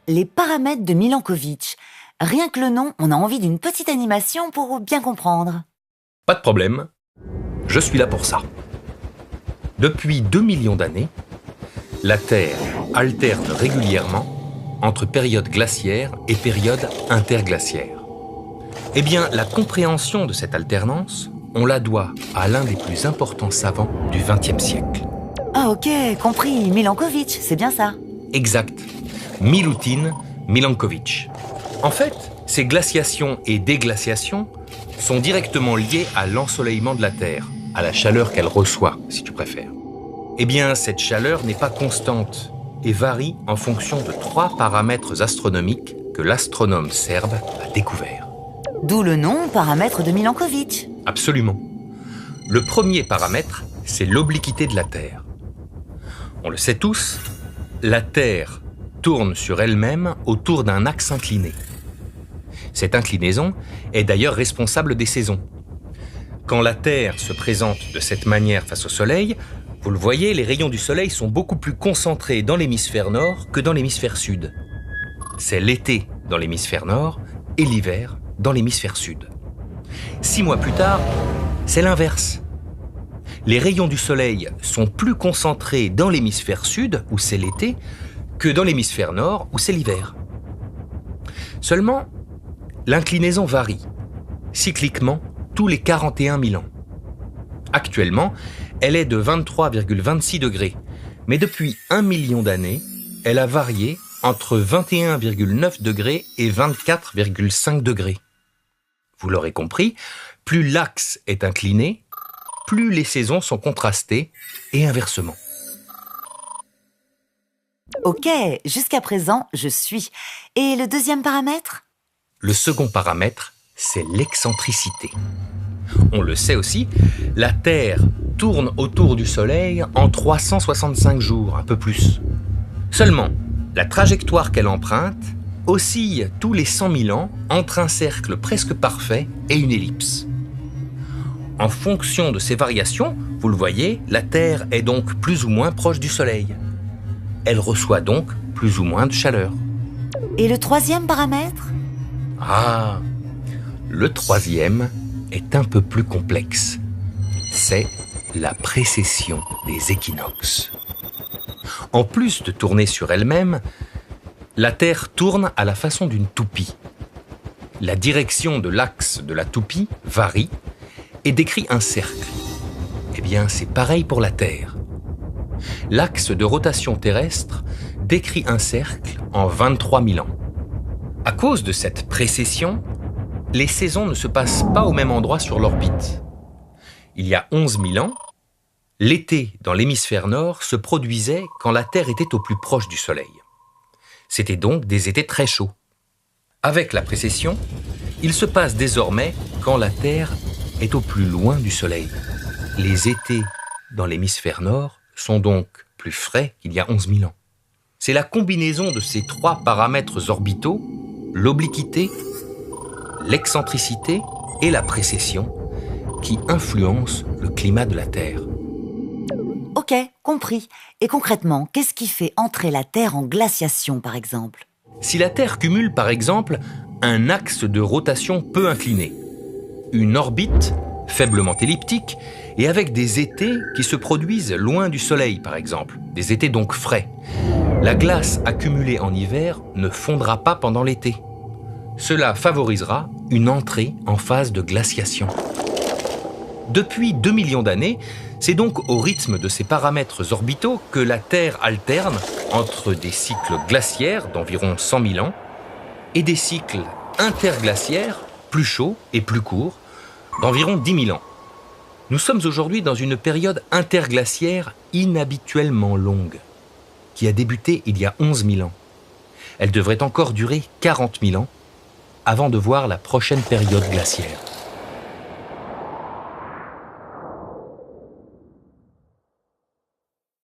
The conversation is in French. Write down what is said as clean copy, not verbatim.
Les paramètres de Milankovitch. Rien que le nom, on a envie d'une petite animation pour bien comprendre. Pas de problème, je suis là pour ça. Depuis 2 millions d'années, la Terre alterne régulièrement entre périodes glaciaires et périodes interglaciaires. Eh bien, la compréhension de cette alternance, on la doit à l'un des plus importants savants du XXe siècle. Ah ok, compris, Milankovitch, c'est bien ça. Exact, Milutin Milankovitch. En fait, ces glaciations et déglaciations sont directement liées à l'ensoleillement de la Terre, à la chaleur qu'elle reçoit, si tu préfères. Eh bien, cette chaleur n'est pas constante et varie en fonction de 3 paramètres astronomiques que l'astronome serbe a découverts. D'où le nom paramètre de Milankovitch. Absolument. Le premier paramètre, c'est l'obliquité de la Terre. On le sait tous, la Terre tourne sur elle-même autour d'un axe incliné. Cette inclinaison est d'ailleurs responsable des saisons. Quand la Terre se présente de cette manière face au Soleil, vous le voyez, les rayons du Soleil sont beaucoup plus concentrés dans l'hémisphère nord que dans l'hémisphère sud. C'est l'été dans l'hémisphère nord et l'hiver dans l'hémisphère sud. 6 mois plus tard, c'est l'inverse. Les rayons du Soleil sont plus concentrés dans l'hémisphère sud, où c'est l'été, que dans l'hémisphère nord, où c'est l'hiver. Seulement, l'inclinaison varie, cycliquement, tous les 41 000 ans. Actuellement, elle est de 23,26 degrés, mais depuis 1 million d'années, elle a varié entre 21,9 degrés et 24,5 degrés. Vous l'aurez compris, plus l'axe est incliné, plus les saisons sont contrastées et inversement. Ok, jusqu'à présent, je suis. Et le deuxième paramètre? Le second paramètre, c'est l'excentricité. On le sait aussi, la Terre tourne autour du Soleil en 365 jours, un peu plus. Seulement, la trajectoire qu'elle emprunte oscille tous les 100 000 ans entre un cercle presque parfait et une ellipse. En fonction de ces variations, vous le voyez, la Terre est donc plus ou moins proche du Soleil. Elle reçoit donc plus ou moins de chaleur. Et le troisième paramètre? Ah, le troisième est un peu plus complexe. C'est la précession des équinoxes. En plus de tourner sur elle-même, la Terre tourne à la façon d'une toupie. La direction de l'axe de la toupie varie et décrit un cercle. Eh bien, c'est pareil pour la Terre. L'axe de rotation terrestre décrit un cercle en 23 000 ans. À cause de cette précession, les saisons ne se passent pas au même endroit sur l'orbite. Il y a 11 000 ans, l'été dans l'hémisphère nord se produisait quand la Terre était au plus proche du Soleil. C'était donc des étés très chauds. Avec la précession, il se passe désormais quand la Terre est au plus loin du Soleil. Les étés dans l'hémisphère nord sont donc plus frais qu'il y a 11 000 ans. C'est la combinaison de ces 3 paramètres orbitaux, l'obliquité, l'excentricité et la précession, qui influencent le climat de la Terre. Ok, compris. Et concrètement, qu'est-ce qui fait entrer la Terre en glaciation, par exemple? Si la Terre cumule, par exemple, un axe de rotation peu incliné, une orbite faiblement elliptique et avec des étés qui se produisent loin du Soleil, par exemple, des étés donc frais, la glace accumulée en hiver ne fondra pas pendant l'été. Cela favorisera une entrée en phase de glaciation. Depuis 2 millions d'années, c'est donc au rythme de ces paramètres orbitaux que la Terre alterne entre des cycles glaciaires d'environ 100 000 ans et des cycles interglaciaires plus chauds et plus courts d'environ 10 000 ans. Nous sommes aujourd'hui dans une période interglaciaire inhabituellement longue, qui a débuté il y a 11 000 ans. Elle devrait encore durer 40 000 ans avant de voir la prochaine période glaciaire.